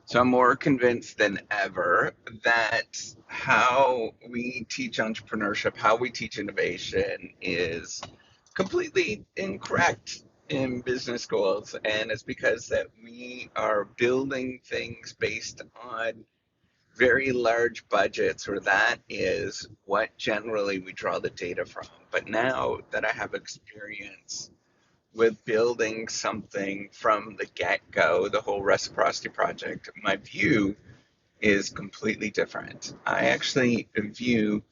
So I'm more convinced than ever that how we teach entrepreneurship, how we teach innovation is completely incorrect in business schools. And it's because that we are building things based on very large budgets, or that is what generally we draw the data from. But now that I have experience with building something from the get-go, the whole reciprocity project, my view is completely different. I actually view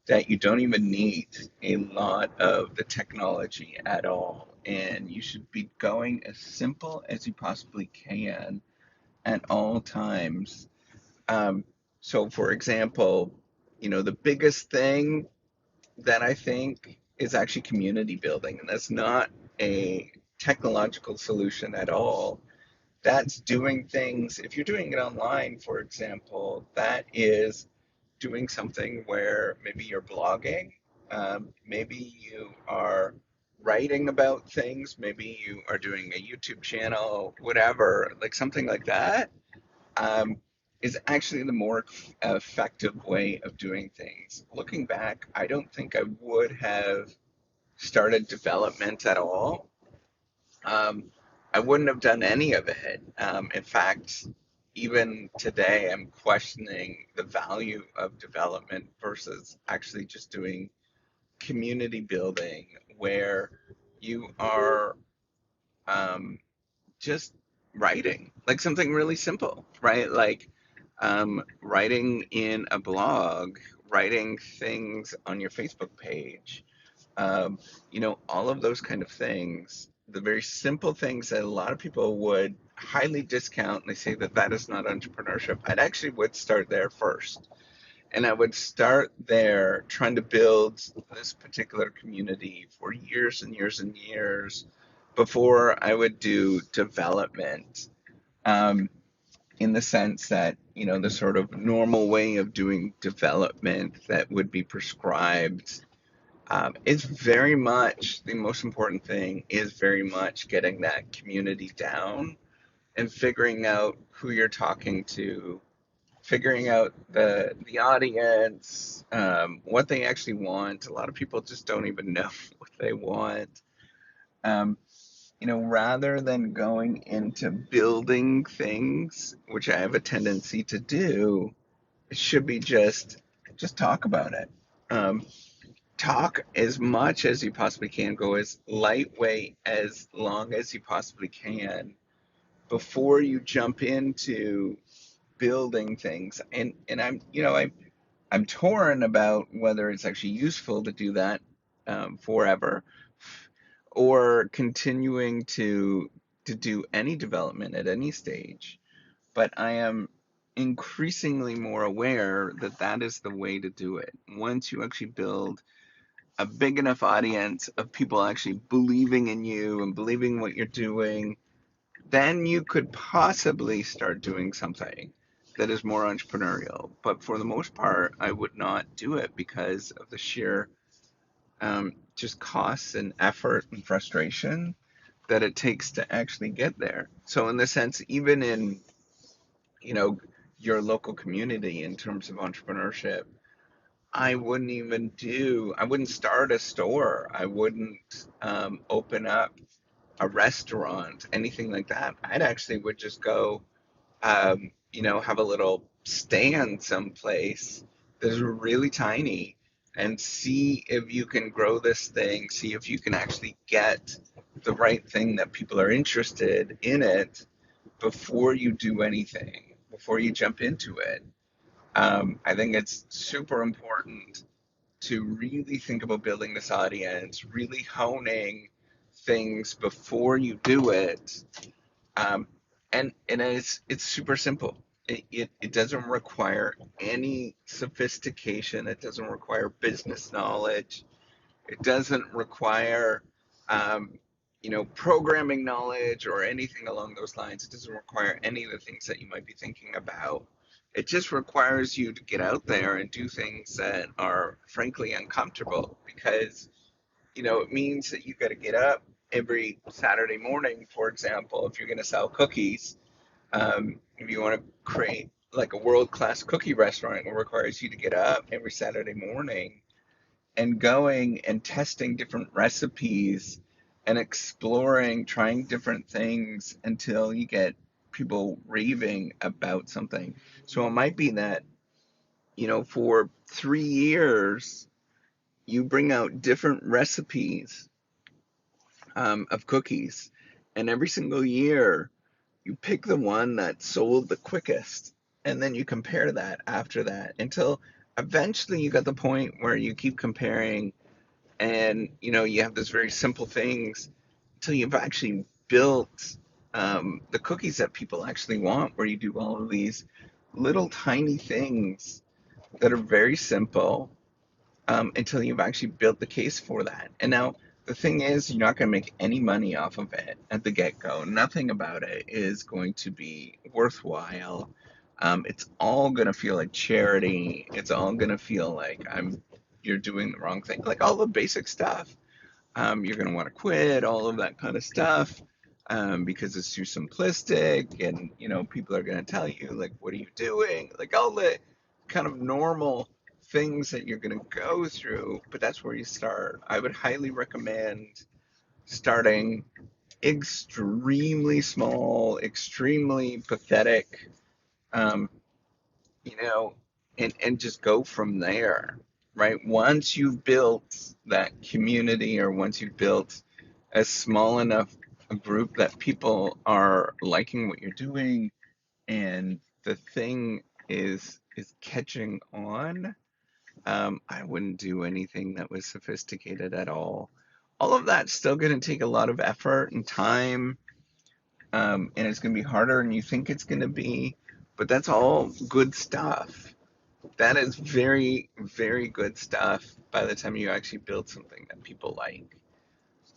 that you don't even need a lot of the technology at all, and you should be going as simple as you possibly can at all times. Um, so, for example, the biggest thing that I think is actually community building, and that's not a technological solution at all. That's doing things, if you're doing it online, for example, that is doing something where maybe you're blogging, maybe you are writing about things, maybe you are doing a YouTube channel, whatever, like something like that, um, is actually the more effective way of doing things. Looking back, I don't think I would have started development at all. Um, I wouldn't have done any of it. In fact, even today, I'm questioning the value of development versus actually just doing community building where you are um, just writing, like something really simple, right? Like writing in a blog, writing things on your Facebook page, um, all of those kind of things, the very simple things that a lot of people would highly discount, and they say that that is not entrepreneurship. I'd actually would start there first. And I would start there trying to build this particular community for years and years and years before I would do development. Um, in the sense that, the sort of normal way of doing development that would be prescribed, it's very much the most important thing is very much getting that community down and figuring out who you're talking to, figuring out the audience, what they actually want. A lot of people just don't even know what they want. Um, rather than going into building things, which I have a tendency to do, it should be just talk about it. Um, Talk as much as you possibly can, go as lightweight as long as you possibly can before you jump into building things. And I'm torn about whether it's actually useful to do that forever, or continuing to do any development at any stage. But I am increasingly more aware that that is the way to do it. Once you actually build a big enough audience of people actually believing in you and believing what you're doing, then you could possibly start doing something that is more entrepreneurial. But for the most part, I would not do it because of the sheer just costs and effort and frustration that it takes to actually get there. So in the sense, even in, you know, your local community in terms of entrepreneurship, I wouldn't start a store. I wouldn't open up a restaurant, anything like that. I'd actually would just go, have a little stand someplace that's really tiny and see if you can grow this thing, see if you can actually get the right thing that people are interested in it before you do anything, before you jump into it. I think it's super important to really think about building this audience, really honing things before you do it. Um, and it's super simple. It doesn't require any sophistication. It doesn't require business knowledge. It doesn't require programming knowledge or anything along those lines. It doesn't require any of the things that you might be thinking about. It just requires you to get out there and do things that are frankly uncomfortable because, it means that you got to get up every Saturday morning, for example, if you're going to sell cookies, If you want to create like a world-class cookie restaurant, it requires you to get up every Saturday morning and going and testing different recipes and exploring, trying different things until you get people raving about something. So it might be that, for 3 years, you bring out different recipes of cookies, and every single year you pick the one that sold the quickest, and then you compare that after that until eventually you got the point where you keep comparing, and you have this very simple things until you've actually built the cookies that people actually want, where you do all of these little tiny things that are very simple, until you've actually built the case for that. And now the thing is, you're not going to make any money off of it at the get-go. Nothing about it is going to be worthwhile. It's all going to feel like charity. It's all going to feel like you're doing the wrong thing, like all the basic stuff. You're going to want to quit, all of that kind of stuff, because it's too simplistic, and people are going to tell you like, "What are you doing?" Like all the kind of normal things that you're going to go through. But that's where you start. I would highly recommend starting extremely small, extremely pathetic, um, you know, and just go from there, right? Once you've built that community, or once you've built a small enough a group that people are liking what you're doing, and the thing is catching on, I wouldn't do anything that was sophisticated at all. All of that's still going to take a lot of effort and time, and it's going to be harder than you think it's going to be, but that's all good stuff. That is very, very good stuff by the time you actually build something that people like.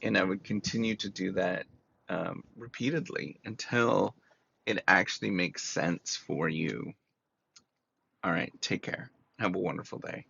And I would continue to do that repeatedly until it actually makes sense for you. All right, take care. Have a wonderful day.